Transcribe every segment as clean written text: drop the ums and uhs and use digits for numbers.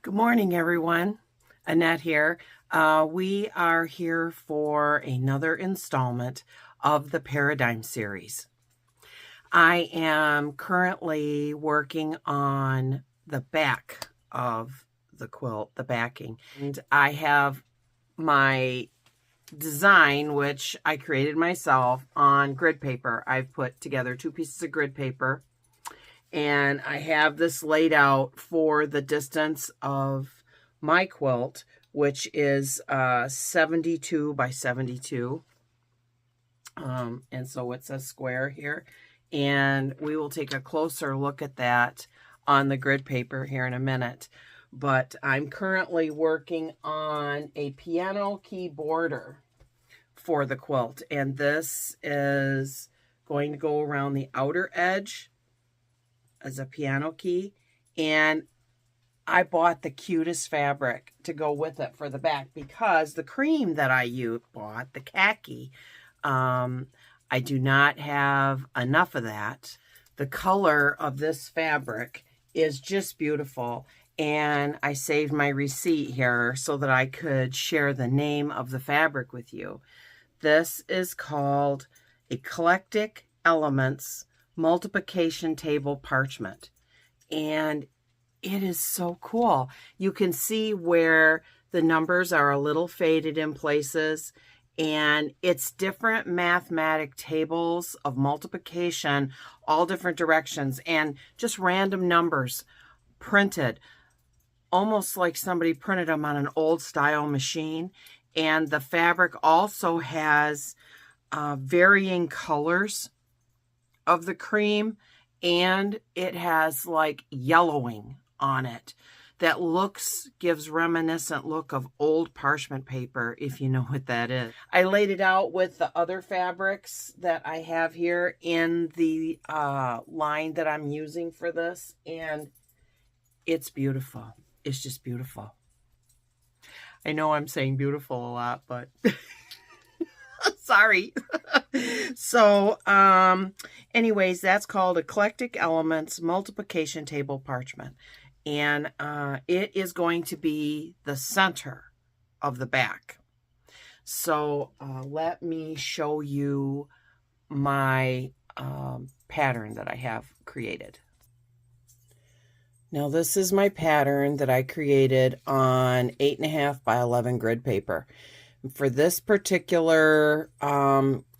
Good morning, everyone. Annette here. We are here for another installment of the Paradigm series. I am currently working on the back of the quilt, the backing. And I have my design, which I created myself, on grid paper. I've put together 2 pieces of grid paper. And I have this laid out for the distance of my quilt, which is 72 by 72. And so it's a square here. And we will take a closer look at that on the grid paper here in a minute. But I'm currently working on a piano key border for the quilt. And this is going to go around the outer edge as a piano key, and I bought the cutest fabric to go with it for the back because the cream that I bought, the khaki, I do not have enough of that. The color of this fabric is just beautiful, and I saved my receipt here so that I could share the name of the fabric with you. This is called Eclectic Elements Multiplication Table Parchment, and it is so cool. You can see where the numbers are a little faded in places, and it's different mathematic tables of multiplication, all different directions, and just random numbers printed, almost like somebody printed them on an old style machine. And the fabric also has varying colors of the cream, and it has like yellowing on it that gives reminiscent look of old parchment paper, if you know what that is. I laid it out with the other fabrics that I have here in the line that I'm using for this, and it's beautiful. It's just beautiful. I know I'm saying beautiful a lot, but sorry. So, anyways, that's called Eclectic Elements Multiplication Table Parchment. And it is going to be the center of the back. So let me show you my pattern that I have created. Now, this is my pattern that I created on 8.5 by 11 grid paper. For this particular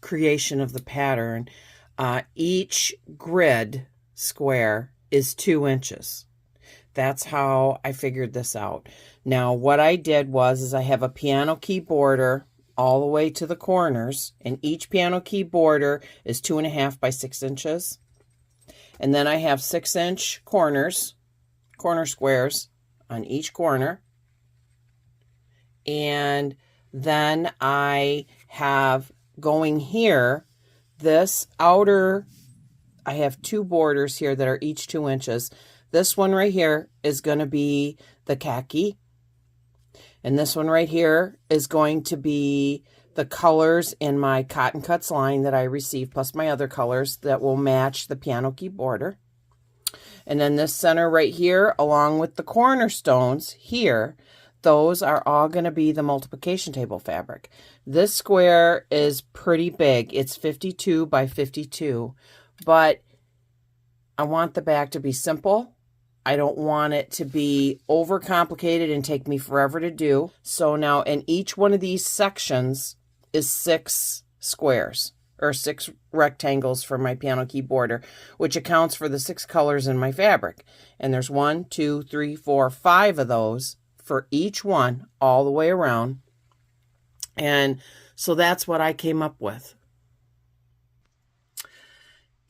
creation of the pattern, each grid square is 2 inches. That's how I figured this out. Now, what I did was I have a piano key border all the way to the corners, and each piano key border is 2.5 by 6 inches. And then I have 6-inch corner squares on each corner. And then I have going here, this outer, I have 2 borders here that are each 2 inches. This one right here is going to be the khaki. And this one right here is going to be the colors in my Cotton Cuts line that I received, plus my other colors that will match the piano key border. And then this center right here, along with the cornerstones here, those are all going to be the multiplication table fabric. This square is pretty big. It's 52 by 52, but I want the back to be simple. I don't want it to be overcomplicated and take me forever to do. So now in each one of these sections is 6 squares, or 6 rectangles for my piano key border, which accounts for the 6 colors in my fabric. And there's 1, 2, 3, 4, 5 of those for each one all the way around. And so that's what I came up with.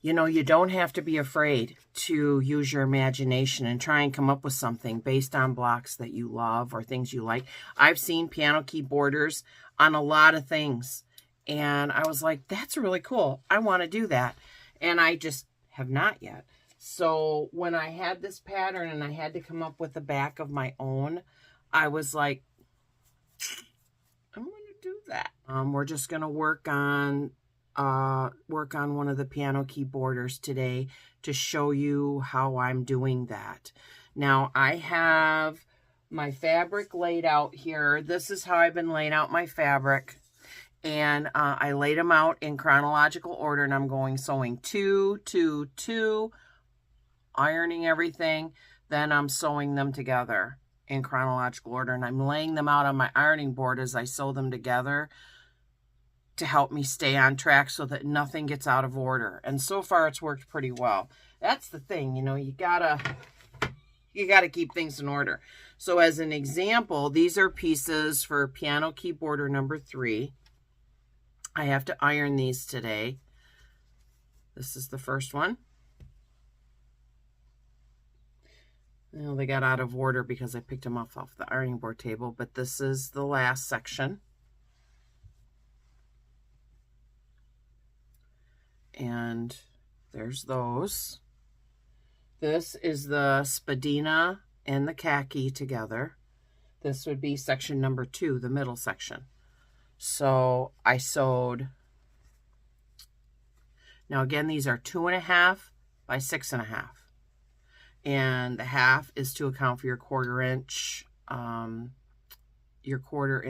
You know, you don't have to be afraid to use your imagination and try and come up with something based on blocks that you love or things you like. I've seen piano key borders on a lot of things, and I was like, that's really cool. I want to do that. And I just have not yet. So when I had this pattern and I had to come up with the back of my own, I was like, I'm going to do that. We're just going to work on one of the piano key borders today to show you how I'm doing that. Now I have my fabric laid out here. This is how I've been laying out my fabric. And I laid them out in chronological order, and I'm going sewing 2, 2, 2, ironing everything. Then I'm sewing them together in chronological order, and I'm laying them out on my ironing board as I sew them together to help me stay on track so that nothing gets out of order. And so far it's worked pretty well. That's the thing, you know, you gotta keep things in order. So as an example, these are pieces for piano keyboarder number 3. I have to iron these today. This is the first one. Well, they got out of order because I picked them off the ironing board table, but this is the last section. And there's those. This is the spadina and the khaki together. This would be section number 2, the middle section. So I sewed, now again, these are 2.5 by 6.5. And the half is to account for your quarter inch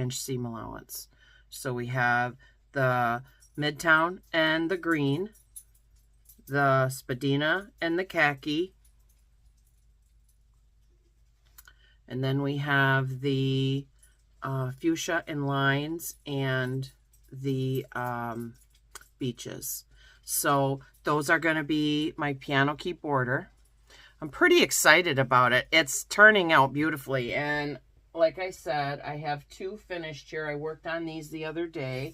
seam allowance. So we have the Midtown and the green, the spadina and the khaki, and then we have the fuchsia and lines and the beaches. So those are going to be my piano key border. I'm pretty excited about it. It's turning out beautifully. And like I said, I have 2 finished here. I worked on these the other day,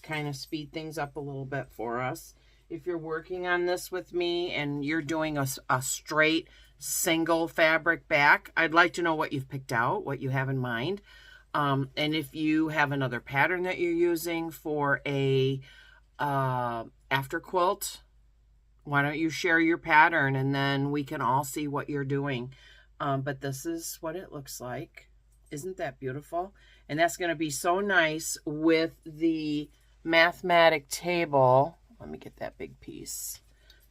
kind of speed things up a little bit for us. If you're working on this with me and you're doing a straight single fabric back, I'd like to know what you've picked out, what you have in mind. And if you have another pattern that you're using for a after quilt, why don't you share your pattern and then we can all see what you're doing. But this is what it looks like. Isn't that beautiful? And that's going to be so nice with the mathematic table. Let me get that big piece.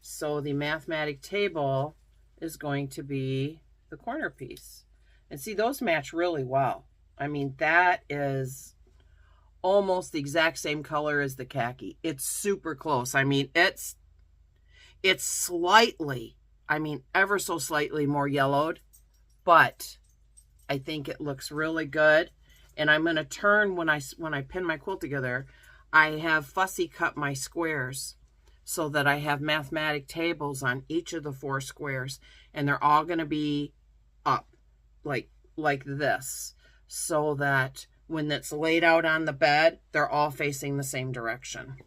So the mathematic table is going to be the corner piece. And see, those match really well. I mean, that is almost the exact same color as the khaki. It's super close. I mean, it's slightly, I mean, ever so slightly more yellowed, but I think it looks really good. And I'm going to turn, when I pin my quilt together, I have fussy cut my squares so that I have mathematic tables on each of the 4 squares, and they're all going to be up like this, so that when it's laid out on the bed, they're all facing the same direction.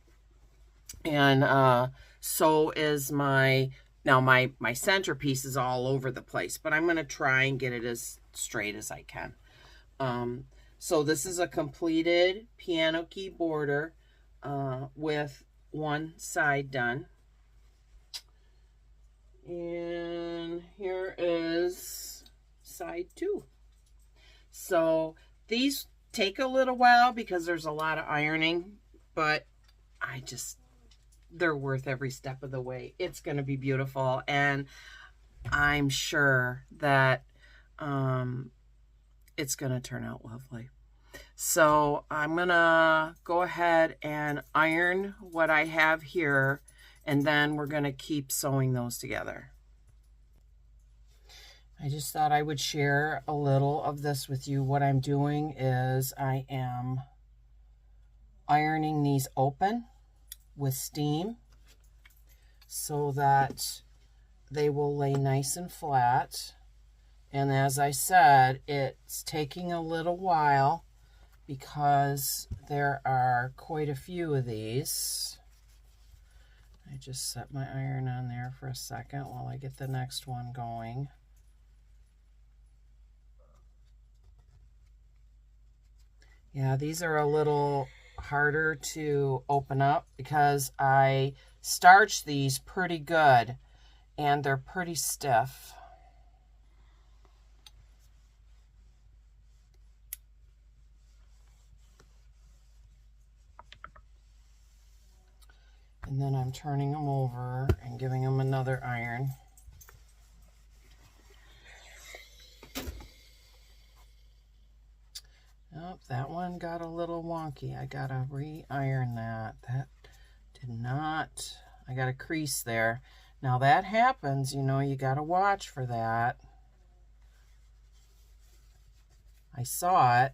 And so is my centerpiece is all over the place, but I'm going to try and get it as straight as I can. So this is a completed piano key border with one side done. And here is side 2. So these take a little while because there's a lot of ironing, but they're worth every step of the way. It's going to be beautiful, and I'm sure that it's going to turn out lovely. So I'm going to go ahead and iron what I have here, and then we're going to keep sewing those together. I just thought I would share a little of this with you. What I'm doing is I am ironing these open with steam so that they will lay nice and flat. And as I said, it's taking a little while because there are quite a few of these. I just set my iron on there for a second while I get the next one going. Yeah, these are a little harder to open up because I starched these pretty good and they're pretty stiff. And then I'm turning them over and giving them another iron. one got a little wonky. I gotta re-iron that. That did not, I got a crease there. Now that happens, you know, you gotta watch for that. I saw it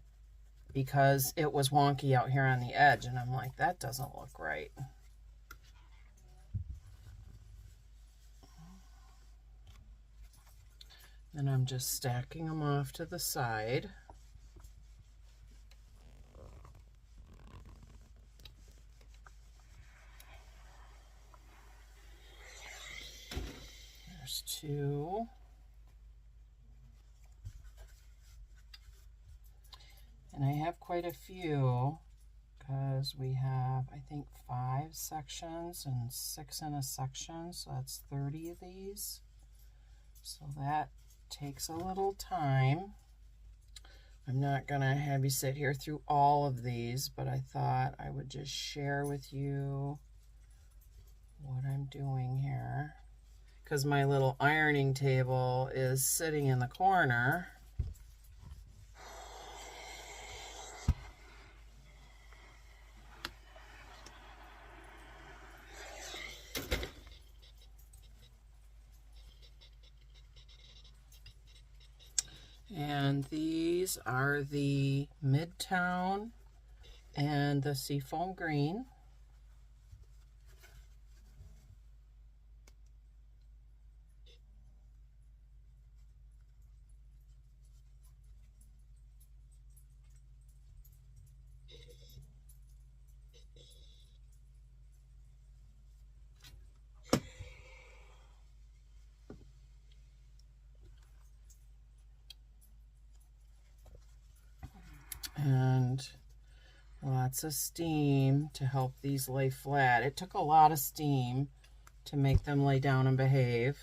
because it was wonky out here on the edge, and I'm like, that doesn't look right. Then I'm just stacking them off to the side. There's two. And I have quite a few because we have, I think, 5 sections and 6 in a section. So that's 30 of these. So that takes a little time. I'm not going to have you sit here through all of these, but I thought I would just share with you what I'm doing here. Because my little ironing table is sitting in the corner. And these are the Midtown and the Seafoam Green. And lots of steam to help these lay flat. It took a lot of steam to make them lay down and behave.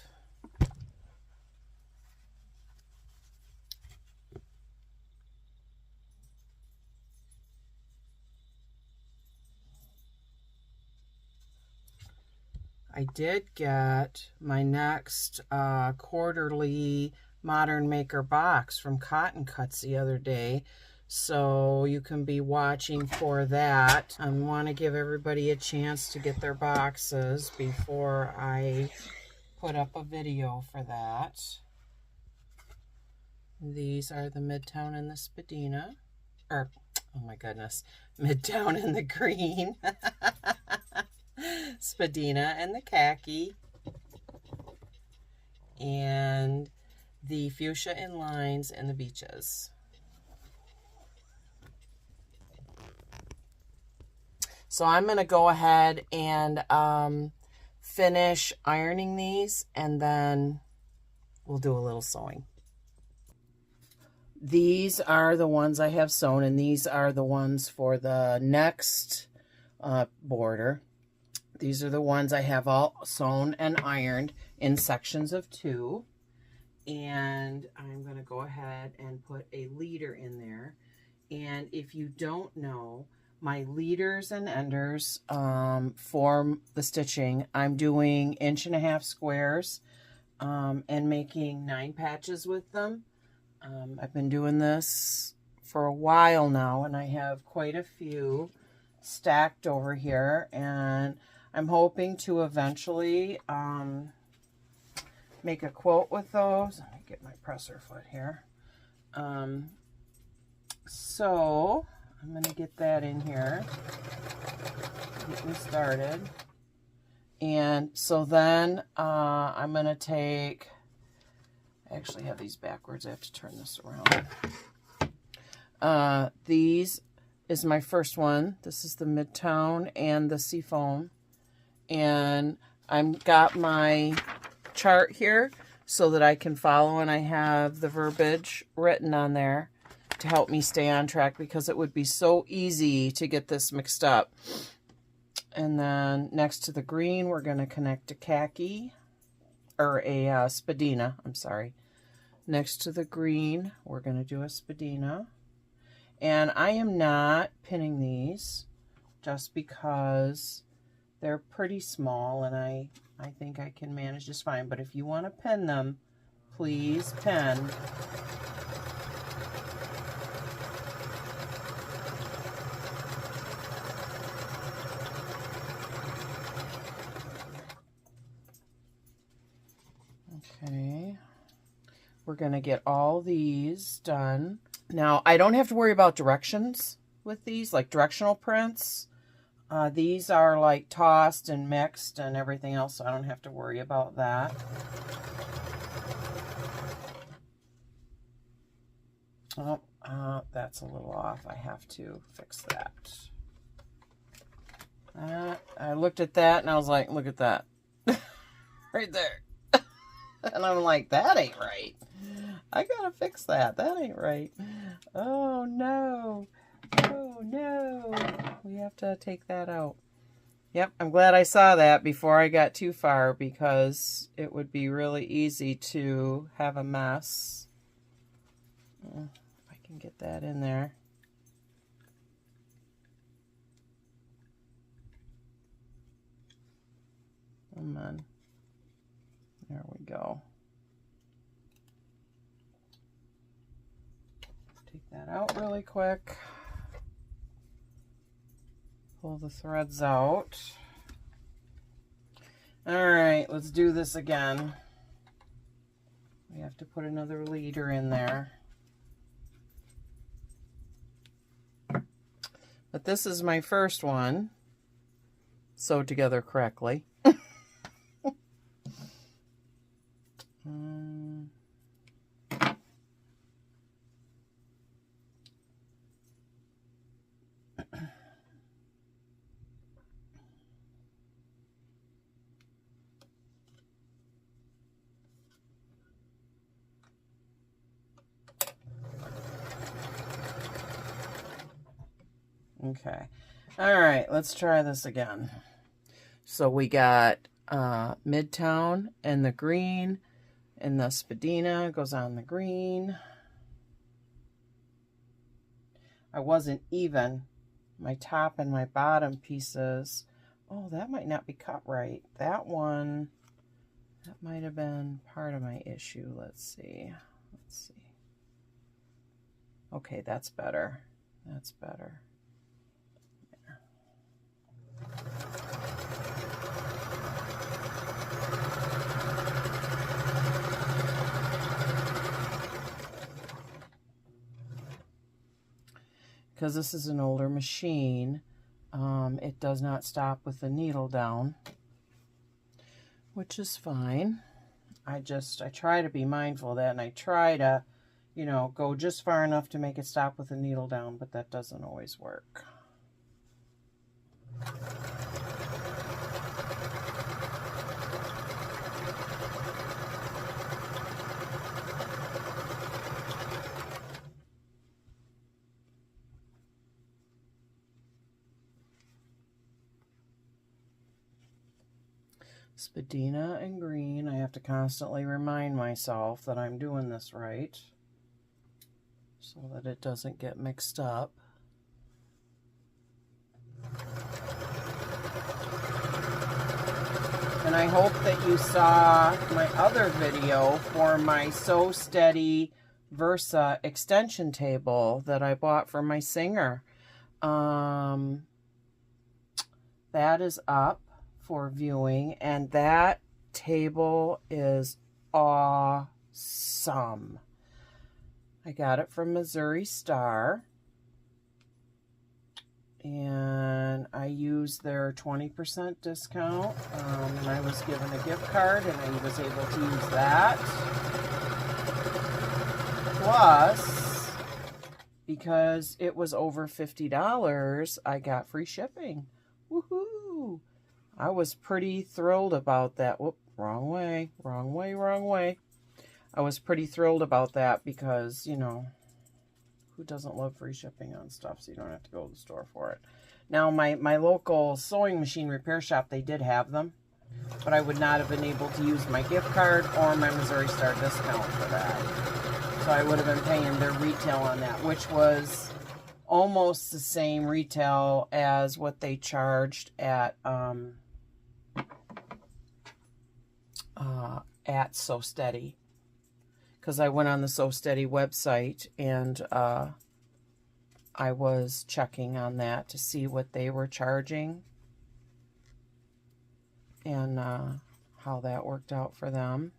I did get my next quarterly Modern Maker box from Cotton Cuts the other day. So you can be watching for that. I want to give everybody a chance to get their boxes before I put up a video for that. These are the Midtown and the Spadina. Or, oh my goodness, Midtown and the Green. Spadina and the Khaki. And the Fuchsia in Lines and the Beaches. So I'm going to go ahead and finish ironing these, and then we'll do a little sewing. These are the ones I have sewn, and these are the ones for the next border. These are the ones I have all sewn and ironed in sections of 2. And I'm going to go ahead and put a leader in there. And if you don't know, my leaders and enders for the stitching, I'm doing 1.5" squares and making 9 patches with them. I've been doing this for a while now, and I have quite a few stacked over here, and I'm hoping to eventually make a quilt with those. Let me get my presser foot here. So I'm going to get that in here, get me started. And so then I'm going to take, I actually have these backwards. I have to turn this around. These is my first one. This is the Midtown and the Seafoam. And I've got my chart here so that I can follow, and I have the verbiage written on there to help me stay on track, because it would be so easy to get this mixed up. And then next to the green, we're going to connect a khaki, or a spadina, I'm sorry. Next to the green, we're going to do a spadina. And I am not pinning these just because they're pretty small, and I think I can manage just fine. But if you want to pin them, please pin. we're going to get all these done. Now, I don't have to worry about directions with these, like directional prints. These are like tossed and mixed and everything else, so I don't have to worry about that. Oh, that's a little off. I have to fix that. I looked at that and I was like, look at that. Right there. And I'm like, that ain't right. I gotta fix that. That ain't right. Oh, no. Oh, no. We have to take that out. Yep, I'm glad I saw that before I got too far, because it would be really easy to have a mess. If I can get that in there. Come on. There we go. Take that out really quick. Pull the threads out. All right, let's do this again. We have to put another leader in there. But this is my first one sewed together correctly. Okay. All right, let's try this again. So we got Midtown and the green, and the spadina goes on the green. I wasn't even. My top and my bottom pieces. Oh, that might not be cut right. That one, that might have been part of my issue. Let's see. Let's see. Okay, that's better. That's better. Because this is an older machine, it does not stop with the needle down, which is fine. I try to be mindful of that, and I try to, you know, go just far enough to make it stop with the needle down, but that doesn't always work. Spadina and green. I have to constantly remind myself that I'm doing this right so that it doesn't get mixed up. And I hope that you saw my other video for my Sew Steady Versa extension table that I bought for my Singer. That is up for viewing, and that table is awesome. I got it from Missouri Star, and I used their 20% discount, and I was given a gift card, and I was able to use that. Plus, because it was over $50, I got free shipping. Woohoo! I was pretty thrilled about that. Whoop, wrong way, wrong way, wrong way. I was pretty thrilled about that because, you know, who doesn't love free shipping on stuff, so you don't have to go to the store for it. Now, my local sewing machine repair shop, they did have them, but I would not have been able to use my gift card or my Missouri Star discount for that. So I would have been paying their retail on that, which was almost the same retail as what they charged at Sew Steady, because I went on the Sew Steady website and I was checking on that to see what they were charging and how that worked out for them.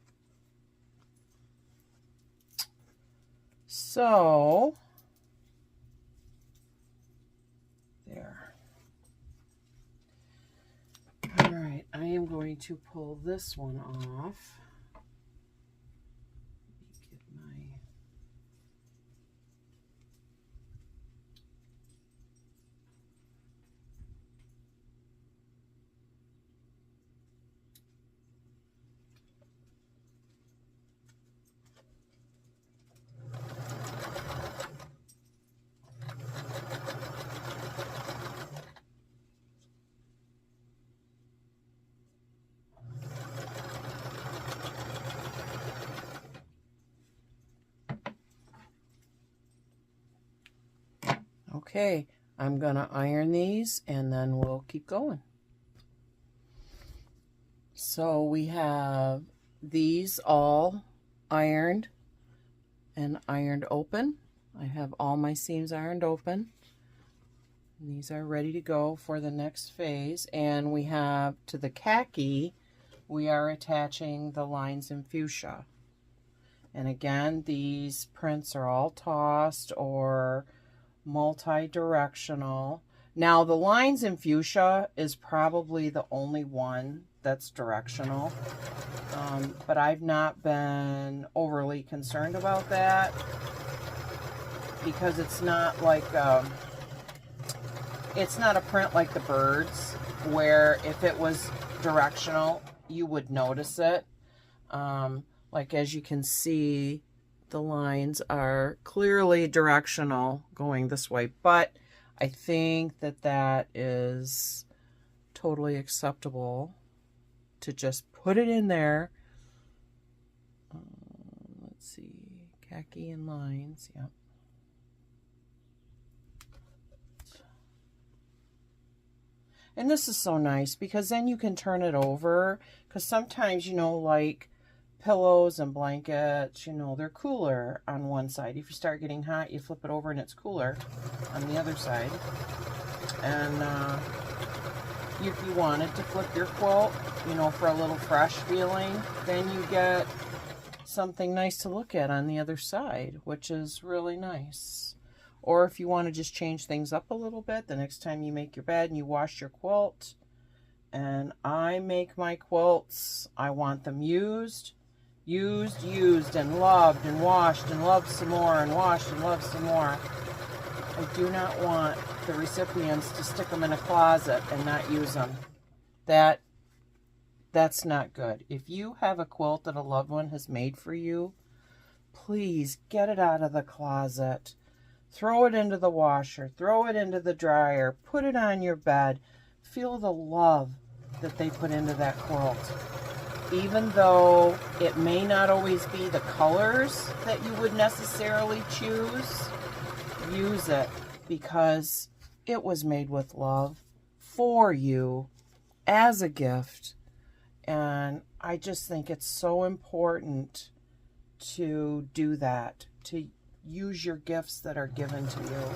So, there. All right, I am going to pull this one off. Get my... Okay, I'm gonna iron these and then we'll keep going. So we have these all ironed and ironed open. I have all my seams ironed open. And these are ready to go for the next phase. And we have, to the khaki, we are attaching the lines in fuchsia. And again, these prints are all tossed or multi-directional. Now the lines in fuchsia is probably the only one that's directional, but I've not been overly concerned about that because it's not like it's not a print like the birds where if it was directional you would notice it. Like as you can see, the lines are clearly directional going this way, but I think that that is totally acceptable to just put it in there. Let's see, khaki and lines, yep. And this is so nice because then you can turn it over, because sometimes, you know, like pillows and blankets, you know, they're cooler on one side. If you start getting hot, you flip it over and it's cooler on the other side. And if you wanted to flip your quilt, you know, for a little fresh feeling, then you get something nice to look at on the other side, which is really nice. Or if you want to just change things up a little bit, the next time you make your bed and you wash your quilt, and I make my quilts, I want them used, and loved, and washed, and loved some more, and washed, and loved some more. I do not want the recipients to stick them in a closet and not use them. That's not good. If you have a quilt that a loved one has made for you, please get it out of the closet. Throw it into the washer. Throw it into the dryer. Put it on your bed. Feel the love that they put into that quilt. Even though it may not always be the colors that you would necessarily choose, use it because it was made with love for you as a gift. And I just think it's so important to do that, to use your gifts that are given to you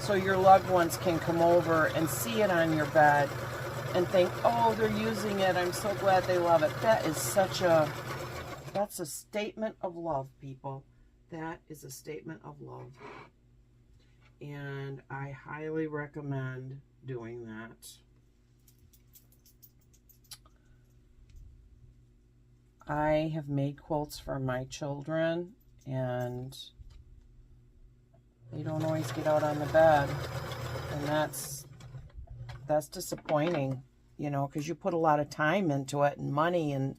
so your loved ones can come over and see it on your bed and think, oh, they're using it. I'm so glad they love it. That is that's a statement of love, people. That is a statement of love. And I highly recommend doing that. I have made quilts for my children, and they don't always get out on the bed, and that's disappointing, you know, because you put a lot of time into it, and money, and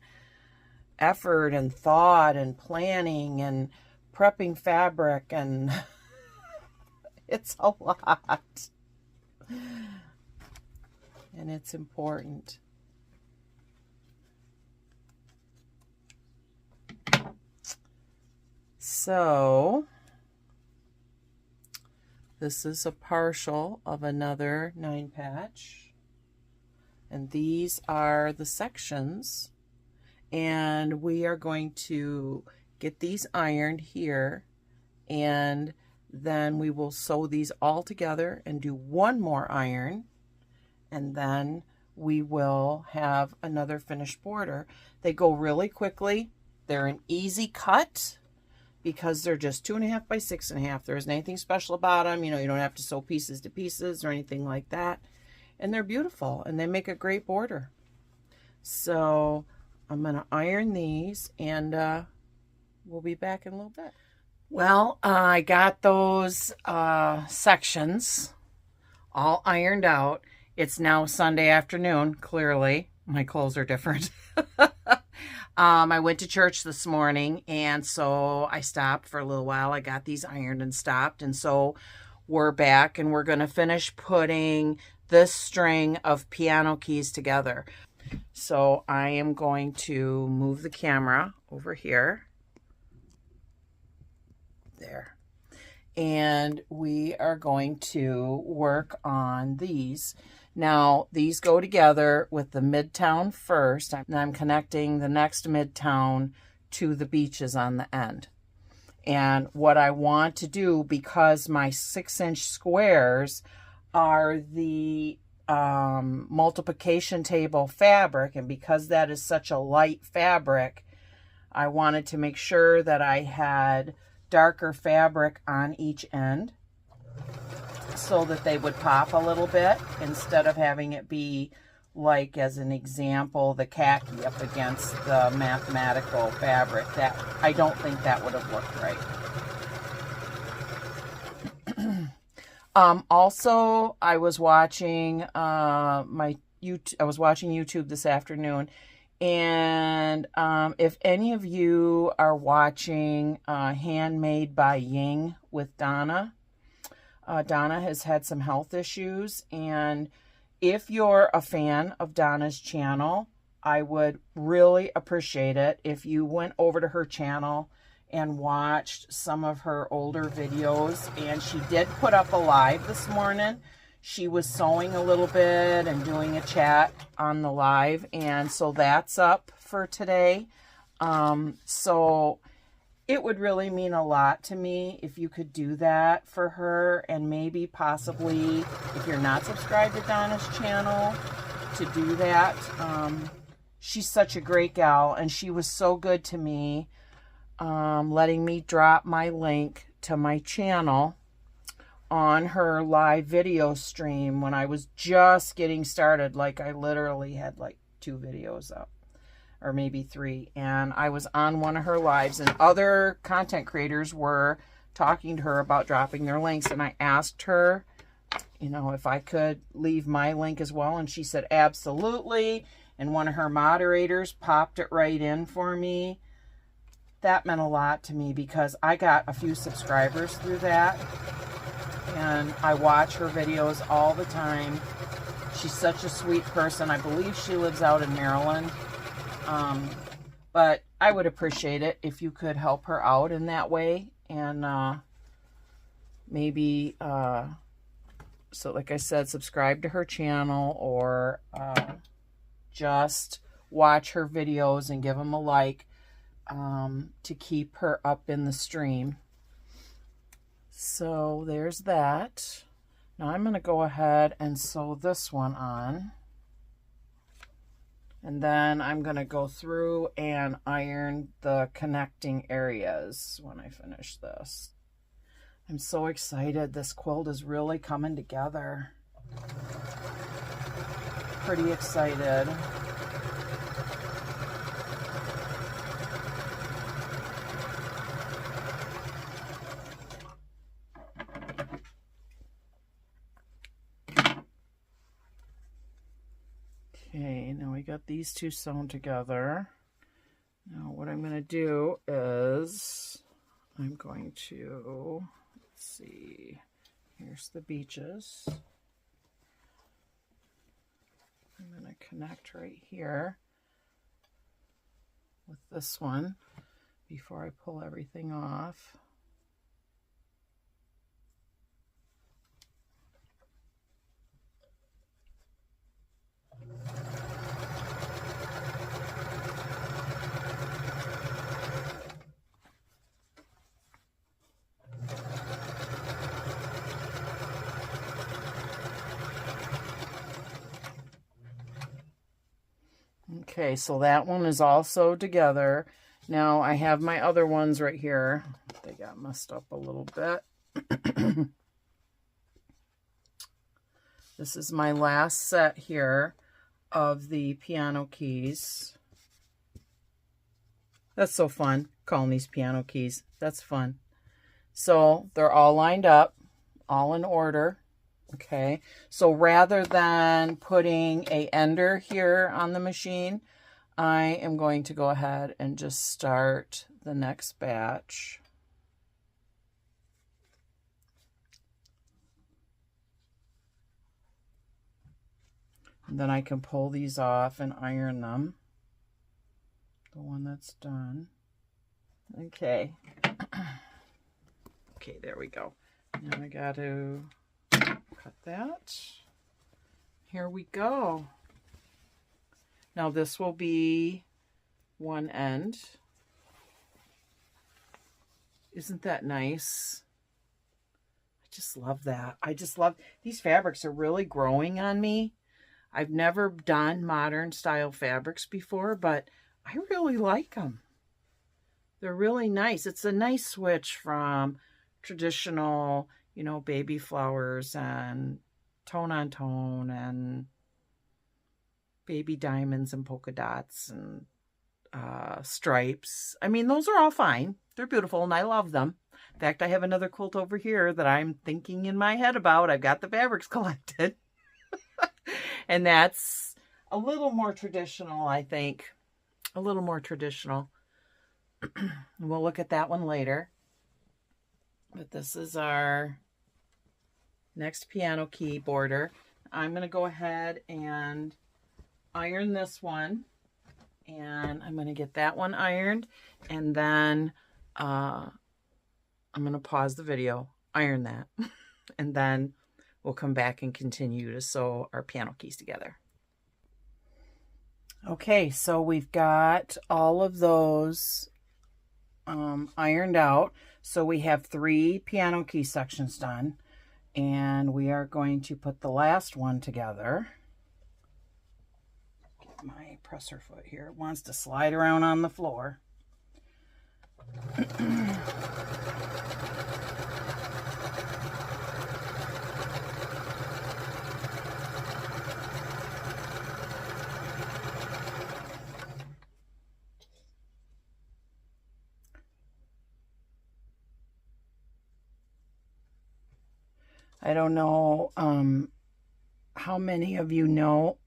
effort, and thought, and planning, and prepping fabric, and it's a lot, and it's important. So this is a partial of another 9-patch, and these are the sections, and we are going to get these ironed here, and then we will sew these all together and do one more iron, and then we will have another finished border. They go really quickly. They're an easy cut because they're just 2.5 by 6.5. There isn't anything special about them. You know, you don't have to sew pieces to pieces or anything like that. And they're beautiful, and they make a great border. So I'm going to iron these, and we'll be back in a little bit. Well, I got those sections all ironed out. It's now Sunday afternoon, clearly. My clothes are different. I went to church this morning, and so I stopped for a little while. I got these ironed and stopped, and so we're back, and we're going to finish putting this string of piano keys together. So I am going to move the camera over here. There. And we are going to work on these. Now, these go together with the midtown first, and I'm connecting the next midtown to the beaches on the end. And what I want to do, because my 6-inch squares are the multiplication table fabric, and because that is such a light fabric, I wanted to make sure that I had darker fabric on each end so that they would pop a little bit instead of having it be, like as an example, the khaki up against the mathematical fabric. That I don't think that would have looked right. Also, I was watching YouTube this afternoon, and if any of you are watching Handmade by Ying with Donna, Donna has had some health issues, and if you're a fan of Donna's channel, I would really appreciate it if you went over to her channel and watched some of her older videos. And she did put up a live this morning. She was sewing a little bit and doing a chat on the live, and so that's up for today. So it would really mean a lot to me if you could do that for her, and maybe possibly, if you're not subscribed to Donna's channel, to do that. She's such a great gal, and she was so good to me, letting me drop my link to my channel on her live video stream when I was just getting started. Like, I literally had like 2 videos up, or maybe 3, and I was on one of her lives, and other content creators were talking to her about dropping their links, and I asked her, you know, if I could leave my link as well, and she said absolutely, and one of her moderators popped it right in for me. That meant a lot to me because I got a few subscribers through that, and I watch her videos all the time. She's such a sweet person. I believe she lives out in Maryland. But I would appreciate it if you could help her out in that way, and maybe, so like I said, subscribe to her channel, or just watch her videos and give them a like, to keep her up in the stream. So there's that. Now I'm going to go ahead and sew this one on. And then I'm going to go through and iron the connecting areas when I finish this. I'm so excited. This quilt is really coming together. Pretty excited. Okay, now we got these 2 sewn together. Now what I'm going to do is I'm going to, let's see, here's the beaches. I'm going to connect right here with this one before I pull everything off. Okay, so that one is also together. Now I have my other ones right here they got messed up a little bit. This is my last set here of the piano keys. That's so fun, calling these piano keys. That's fun. So they're all lined up, all in order. Okay, so rather than putting a ender here on the machine, I am going to go ahead and just start the next batch. And then I can pull these off and iron them. The one that's done. Okay. Okay, there we go. Now I got to cut that. Here we go. Now this will be one end. Isn't that nice? I just love that. I just love, these fabrics are really growing on me. I've never done modern style fabrics before, but I really like them. They're really nice. It's a nice switch from traditional, you know, baby flowers and tone on tone and baby diamonds and polka dots and stripes. I mean, those are all fine. They're beautiful and I love them. In fact, I have another quilt over here that I'm thinking in my head about. I've got the fabrics collected. And that's a little more traditional, I think. A little more traditional. We'll look at that one later. But this is our next piano key border. I'm going to go ahead and iron this one. And I'm going to get that one ironed. And then I'm going to pause the video, iron that. And then we'll come back and continue to sew our piano keys together. Okay, so we've got all of those ironed out. So we have 3 piano key sections done. And we are going to put the last one together. Get my presser foot here. It wants to slide around on the floor. I don't know how many of you know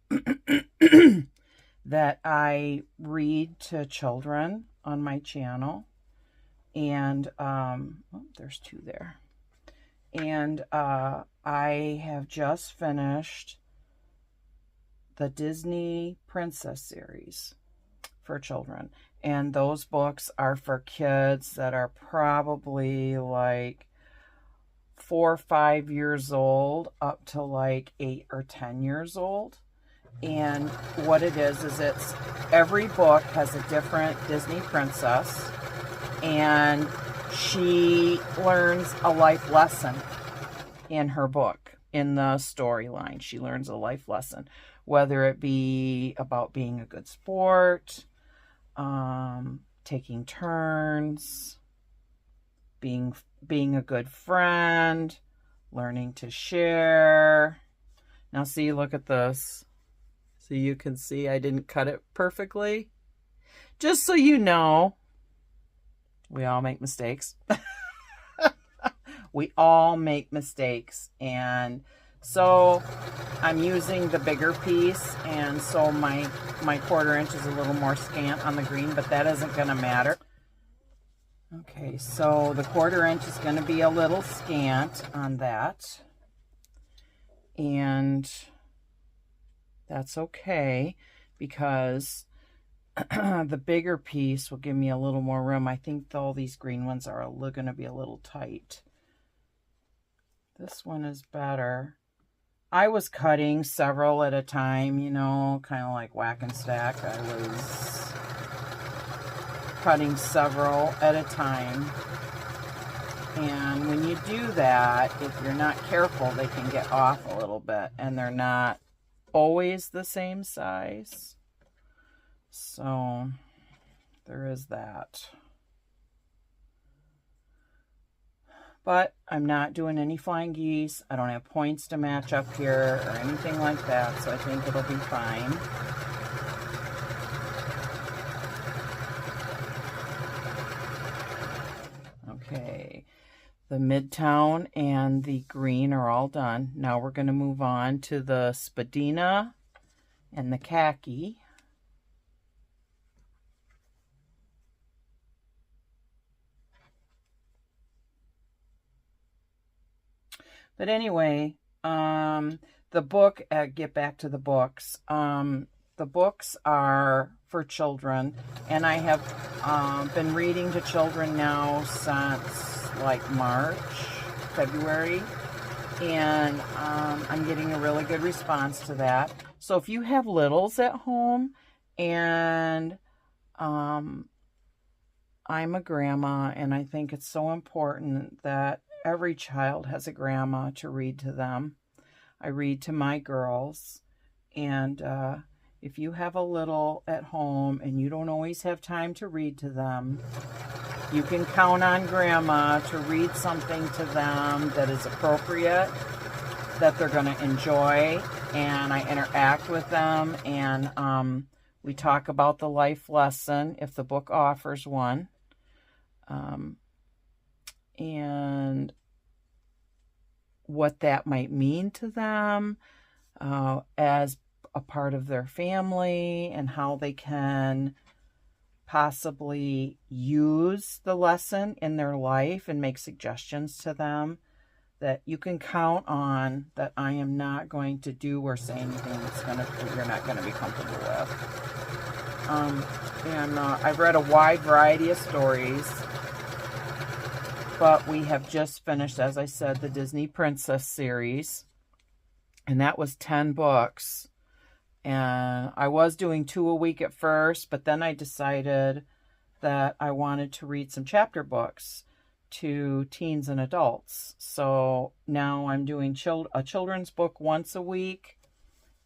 that I read to children on my channel. And oh, there's 2 there. And I have just finished the Disney Princess series for children. And those books are for kids that are probably like 4 or 5 years old up to like 8 or 10 years old. And what it is it's every book has a different Disney princess, and she learns a life lesson in her book. In the storyline, she learns a life lesson, whether it be about being a good sport, taking turns, being a good friend, learning to share. Now see, look at this. So you can see I didn't cut it perfectly. Just so you know, we all make mistakes. We all make mistakes. And so I'm using the bigger piece, and so my 1/4 inch is a little more scant on the green, but that isn't going to matter. Okay, so the 1/4 inch is going to be a little scant on that. And that's okay, because the bigger piece will give me a little more room. I think all these green ones are going to be a little tight. This one is better. I was cutting several at a time, you know, kind of like whack and stack. I was cutting several at a time. And when you do that, if you're not careful, they can get off a little bit, and they're not always the same size. So there is that. But I'm not doing any flying geese. I don't have points to match up here or anything like that, so I think it'll be fine. Okay, the Midtown and the green are all done. Now we're going to move on to the Spadina and the khaki. But anyway, the book, get back to the books. The books are for children, and I have been reading to children now since like March, February, and I'm getting a really good response to that. So if you have littles at home, and I'm a grandma, and I think it's so important that every child has a grandma to read to them. I read to my girls, and if you have a little at home and you don't always have time to read to them, you can count on grandma to read something to them that is appropriate, that they're going to enjoy, and I interact with them, and we talk about the life lesson if the book offers one. And what that might mean to them as a part of their family, and how they can possibly use the lesson in their life and make suggestions to them, that you can count on that I am not going to do or say anything that you're not going to be comfortable with. I've read a wide variety of stories, but we have just finished, as I said, the Disney Princess series, and that was 10 books. And I was doing 2 a week at first, but then I decided that I wanted to read some chapter books to teens and adults. So now I'm doing a children's book once a week,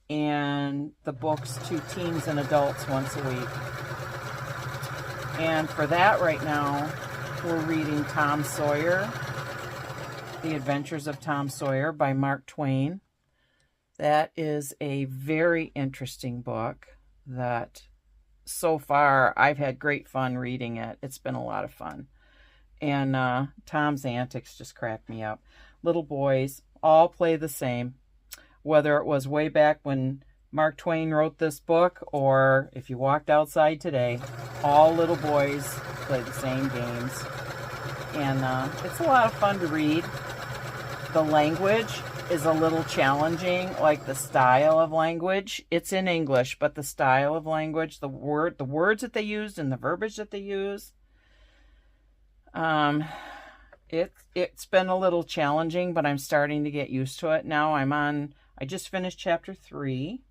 and the books to teens and adults once a week. And for that right now, we're reading Tom Sawyer, The Adventures of Tom Sawyer by Mark Twain. That is a very interesting book that so far I've had great fun reading it. It's been a lot of fun. And Tom's antics just crack me up. Little boys all play the same. Whether it was way back when Mark Twain wrote this book, or if you walked outside today, all little boys play the same games. And it's a lot of fun to read. The language is a little challenging, like the style of language. It's in English, but the style of language, the words that they used and the verbiage that they use, it's been a little challenging, but I'm starting to get used to it now. I just finished chapter 3,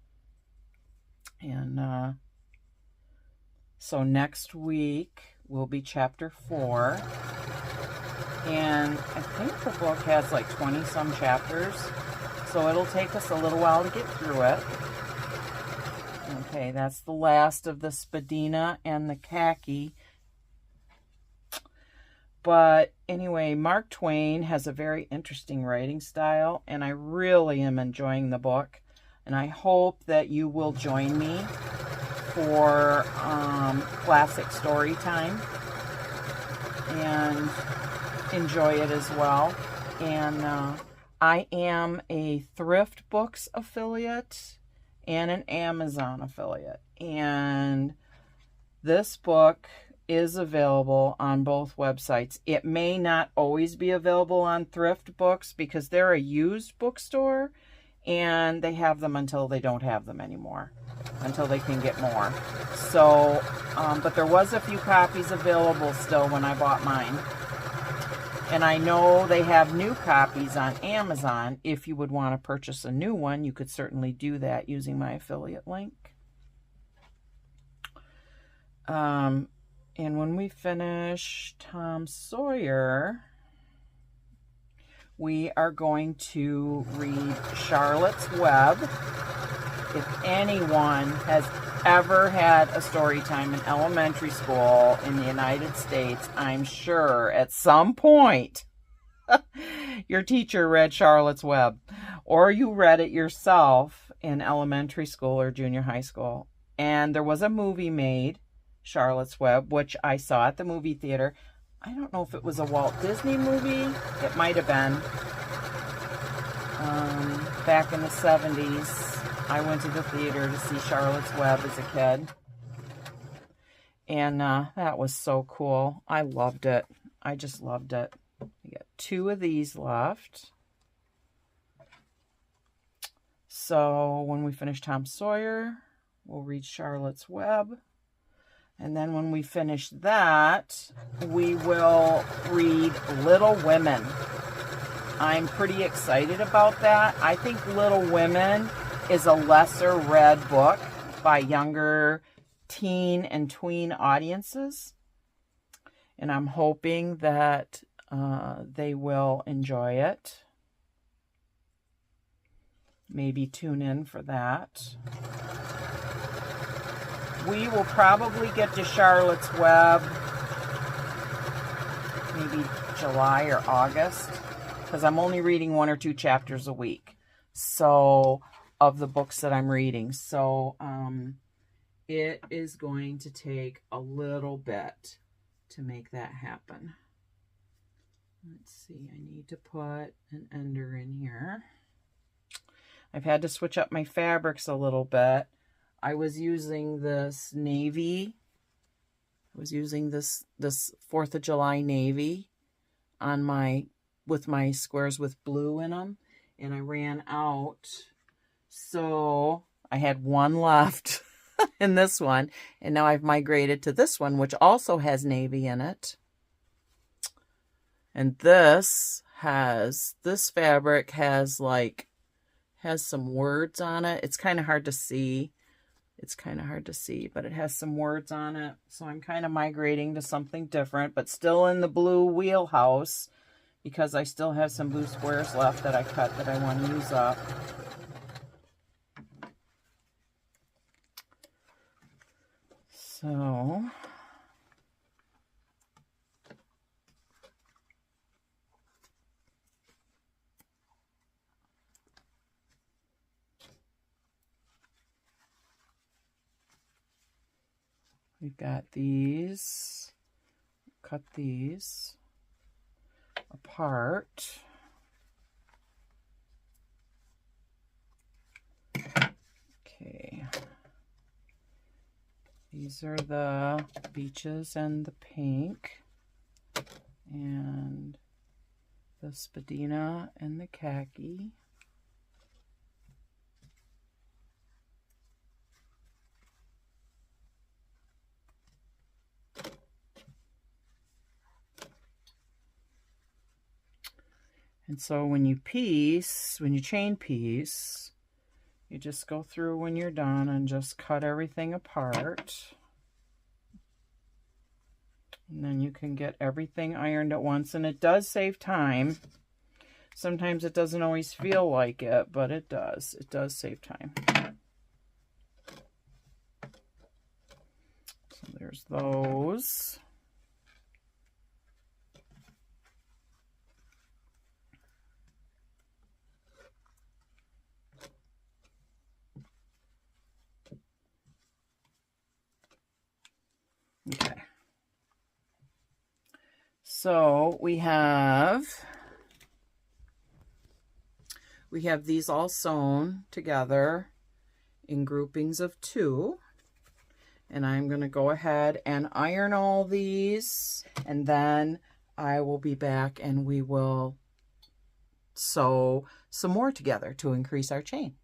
and so next week will be chapter 4. And I think the book has like 20 some chapters, so it'll take us a little while to get through it. Okay, that's the last of the Spadina and the khaki. But anyway, Mark Twain has a very interesting writing style, and I really am enjoying the book. And I hope that you will join me for classic story time and enjoy it as well. And I am a Thrift Books affiliate and an Amazon affiliate, and this book is available on both websites. It may not always be available on Thrift Books because they're a used bookstore, and they have them until they don't have them anymore, until they can get more. So but there was a few copies available still when I bought mine. And I know they have new copies on Amazon. If you would want to purchase a new one, you could certainly do that using my affiliate link. And when we finish Tom Sawyer, we are going to read Charlotte's Web. If anyone has ever had a story time in elementary school in the United States, I'm sure at some point Your teacher read Charlotte's Web, or you read it yourself in elementary school or junior high school. And there was a movie made, Charlotte's Web, which I saw at the movie theater. I don't know if it was a Walt Disney movie. It might have been. Back in the 70s, I went to the theater to see Charlotte's Web as a kid. And that was so cool. I loved it. I just loved it. We got 2 of these left. So when we finish Tom Sawyer, we'll read Charlotte's Web. And then when we finish that, we will read Little Women. I'm pretty excited about that. I think Little Women is a lesser read book by younger teen and tween audiences. And I'm hoping that they will enjoy it. Maybe tune in for that. We will probably get to Charlotte's Web maybe July or August, because I'm only reading 1 or 2 chapters a week, so of the books that I'm reading. So it is going to take a little bit to make that happen. Let's see, I need to put an ender in here. I've had to switch up my fabrics a little bit. I was using this navy. I was using this 4th of July navy on with my squares with blue in them, and I ran out. So I had 1 left in this one, and now I've migrated to this one, which also has navy in it. And this fabric has some words on it. It's kind of hard to see. But it has some words on it. So I'm kind of migrating to something different, but still in the blue wheelhouse, because I still have some blue squares left that I cut that I want to use up. So we've got these, cut these apart. Okay. These are the beaches and the pink, and the spadina and the khaki. And so when you chain piece, you just go through when you're done and just cut everything apart. And then you can get everything ironed at once, and it does save time. Sometimes it doesn't always feel like it, but it does. It does save time. So there's those. Okay. So we have these all sewn together in groupings of 2. And I'm going to go ahead and iron all these, and then I will be back and we will sew some more together to increase our chain.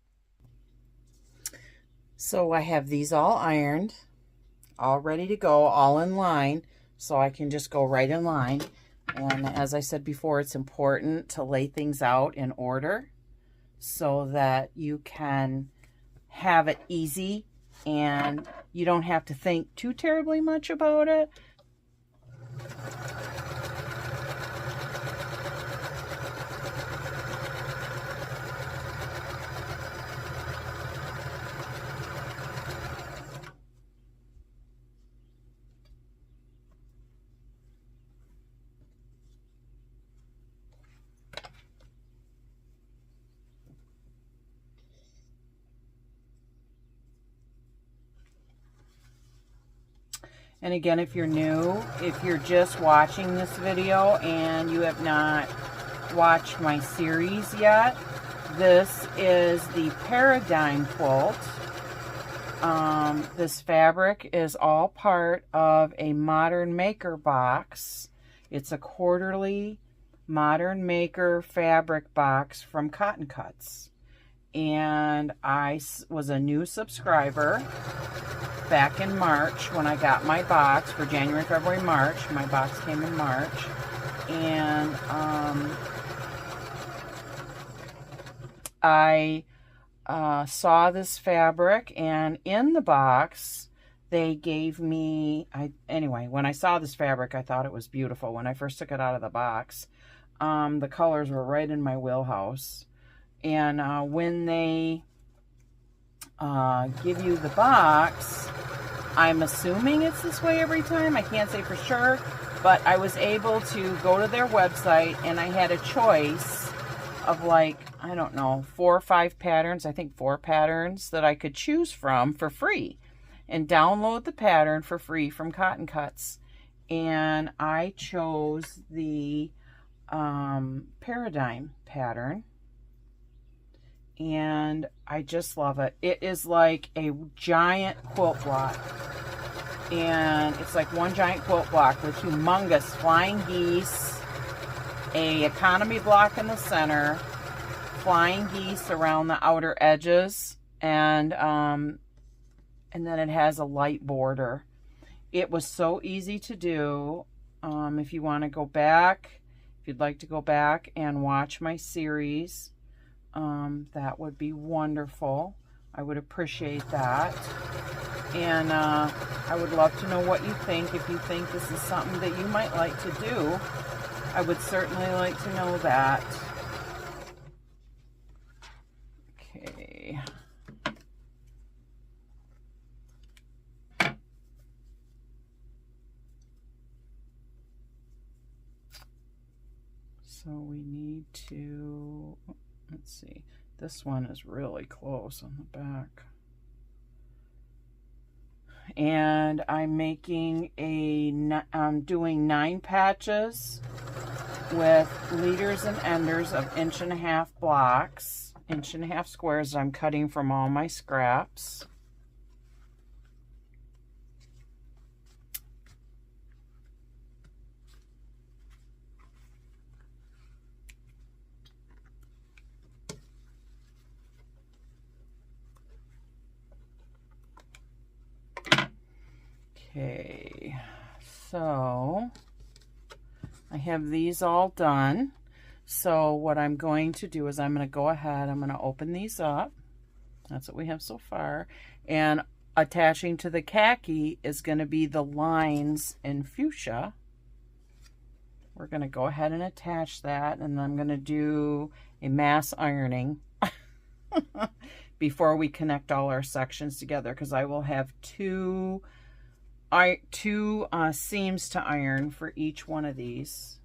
So I have these all ironed, all ready to go, all in line, so I can just go right in line. And as I said before, it's important to lay things out in order so that you can have it easy and you don't have to think too terribly much about it. And again, if you're new, if you're just watching this video and you have not watched my series yet, this is the Paradigm quilt. This fabric is all part of a Modern Maker box. It's a quarterly Modern Maker fabric box from Cotton Cuts. And I was a new subscriber back in March when I got my box for January, February, March. My box came in March. And I saw this fabric, and in the box they gave me, anyway, when I saw this fabric, I thought it was beautiful. When I first took it out of the box, the colors were right in my wheelhouse. And when they give you the box, I'm assuming it's this way every time. I can't say for sure, but I was able to go to their website, and I had a choice of, like, I don't know, 4 or 5 patterns. I think 4 patterns that I could choose from for free and download the pattern for free from Cotton Cuts. And I chose the Paradigm pattern, and I just love it. It is like a giant quilt block, and it's like one giant quilt block with humongous flying geese, a economy block in the center, flying geese around the outer edges, and then it has a light border. It was so easy to do. If you want to go back, if you'd like to go back and watch my series, that would be wonderful. I would appreciate that. And I would love to know what you think. If you think this is something that you might like to do, I would certainly like to know that. Okay. So we need to, let's see, this one is really close on the back. And I'm making I'm doing 9 patches with leaders and enders of 1.5 blocks, 1.5 squares I'm cutting from all my scraps. Okay, so I have these all done. So what I'm going to do is I'm going to go ahead, I'm going to open these up. That's what we have so far. And attaching to the khaki is going to be the lines in fuchsia. We're going to go ahead and attach that, and I'm going to do a mass ironing before we connect all our sections together, because I will have two seams to iron for each one of these.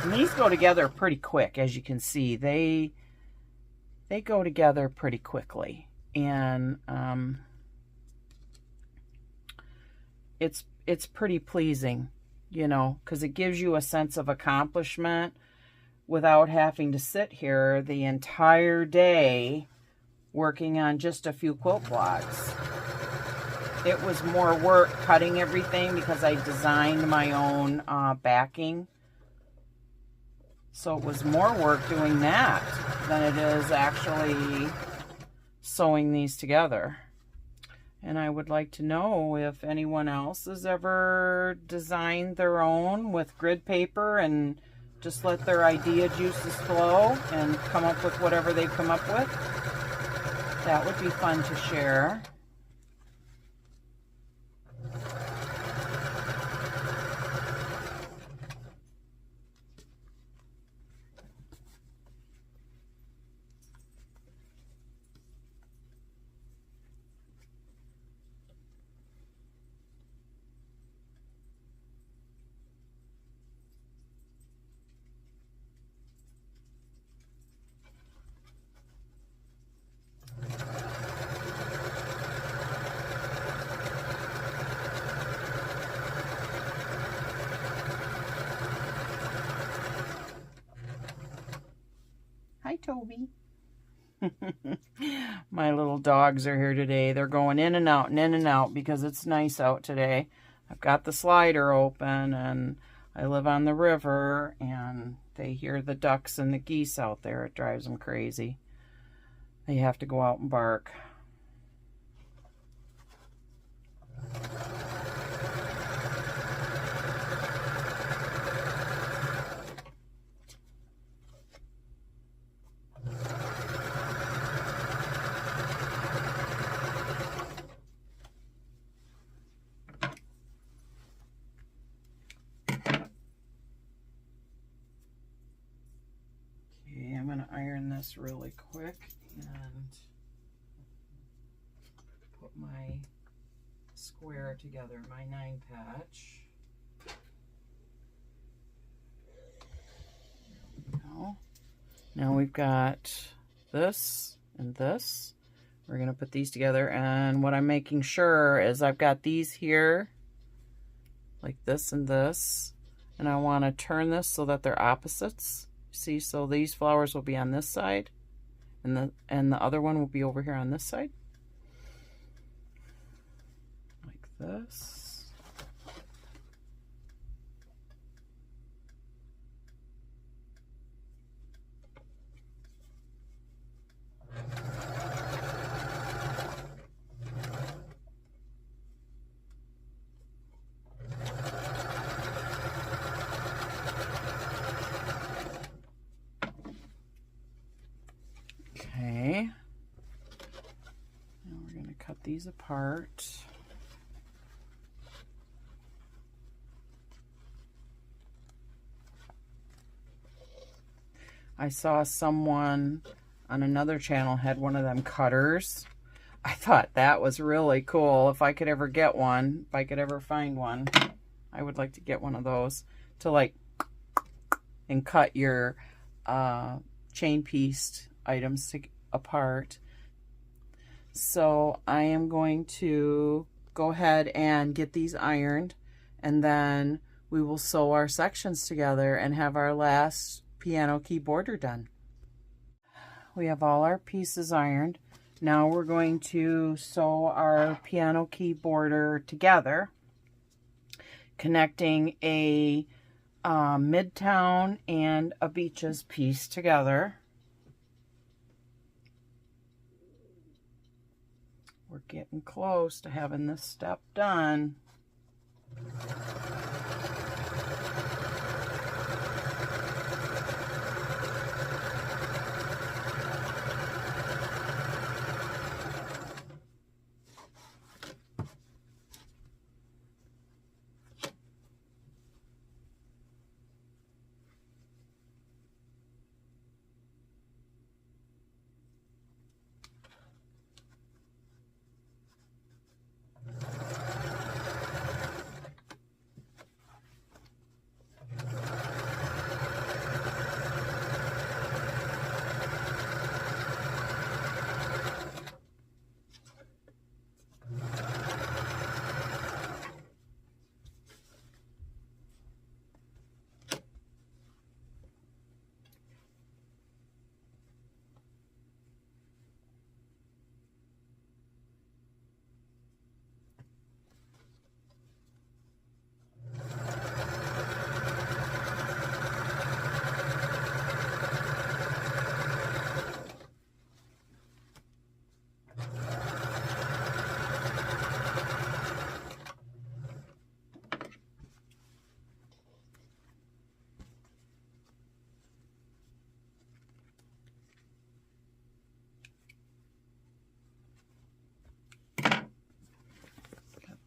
And these go together pretty quick, as you can see. They go together pretty quickly, and it's pretty pleasing, you know, because it gives you a sense of accomplishment without having to sit here the entire day working on just a few quilt blocks. It was more work cutting everything because I designed my own backing. So it was more work doing that than it is actually sewing these together. And I would like to know if anyone else has ever designed their own with grid paper and just let their idea juices flow and come up with whatever they come up with. That would be fun to share. Toby. My little dogs are here today. They're going in and out and in and out because it's nice out today. I've got the slider open and I live on the river and they hear the ducks and the geese out there. It drives them crazy. They have to go out and bark. Iron this really quick and put my square together, my 9 patch. There we go. Now we've got this and this. We're going to put these together, and what I'm making sure is I've got these here like this and this, and I want to turn this so that they're opposites. See, so these flowers will be on this side, and the other one will be over here on this side, like this. Okay, now we're going to cut these apart. I saw someone on another channel had one of them cutters. I thought that was really cool. If I could ever get one, if I could ever find one, I would like to get one of those to like and cut your chain pieced items apart. So I am going to go ahead and get these ironed, and then we will sew our sections together and have our last piano key border done. We have all our pieces ironed. Now we're going to sew our piano key border together, connecting a Midtown and a Beaches piece together. We're getting close to having this step done.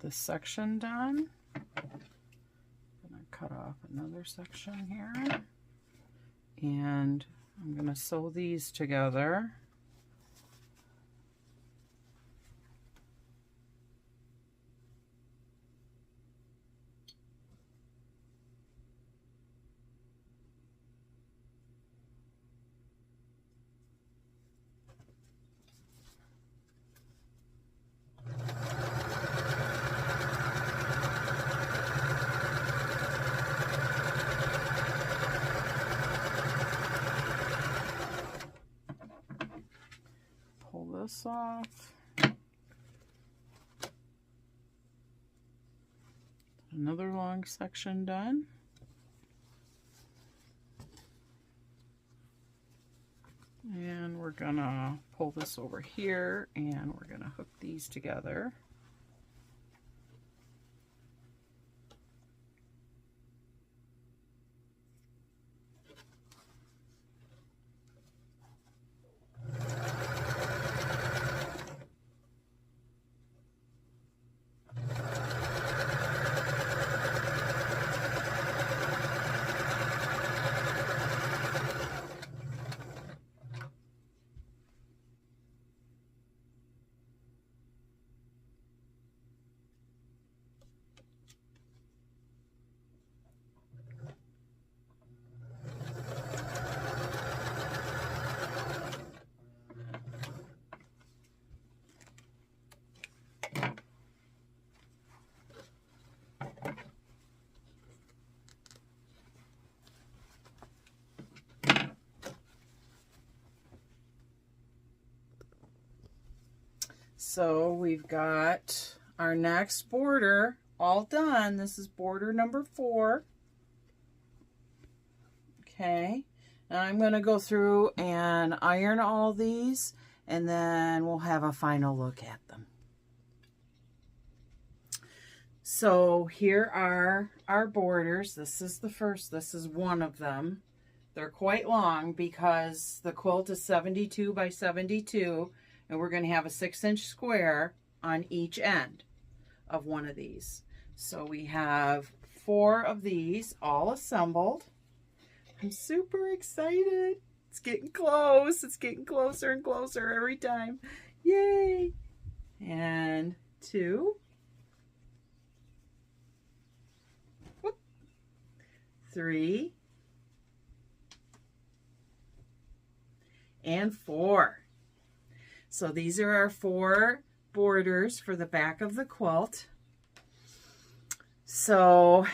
This section done. I'm going to cut off another section here, and I'm going to sew these together. this off. Another long section done. And we're gonna pull this over here and we're gonna hook these together. So we've got our next border all done. This is border number 4. Okay, and I'm going to go through and iron all these, and then we'll have a final look at them. So here are our borders. This is the first. This is one of them. They're quite long because the quilt is 72 by 72. And we're going to have a 6-inch square on each end of one of these. So we have 4 of these all assembled. I'm super excited. It's getting close. It's getting closer and closer every time. Yay! And 2. 3. And 4. So these are our 4 borders for the back of the quilt. So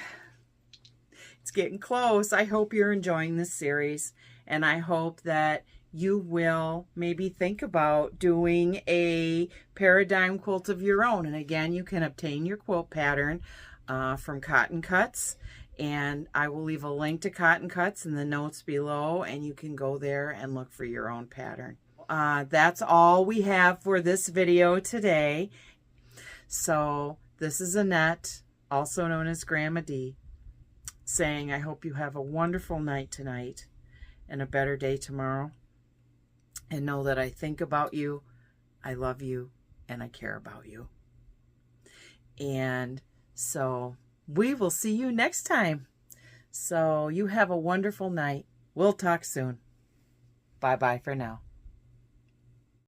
it's getting close. I hope you're enjoying this series, and I hope that you will maybe think about doing a paradigm quilt of your own. And again, you can obtain your quilt pattern from Cotton Cuts, and I will leave a link to Cotton Cuts in the notes below, and you can go there and look for your own pattern. That's all we have for this video today. So this is Annette, also known as Grandma D, saying I hope you have a wonderful night tonight and a better day tomorrow. And know that I think about you, I love you, and I care about you. And so we will see you next time. So you have a wonderful night. We'll talk soon. Bye-bye for now.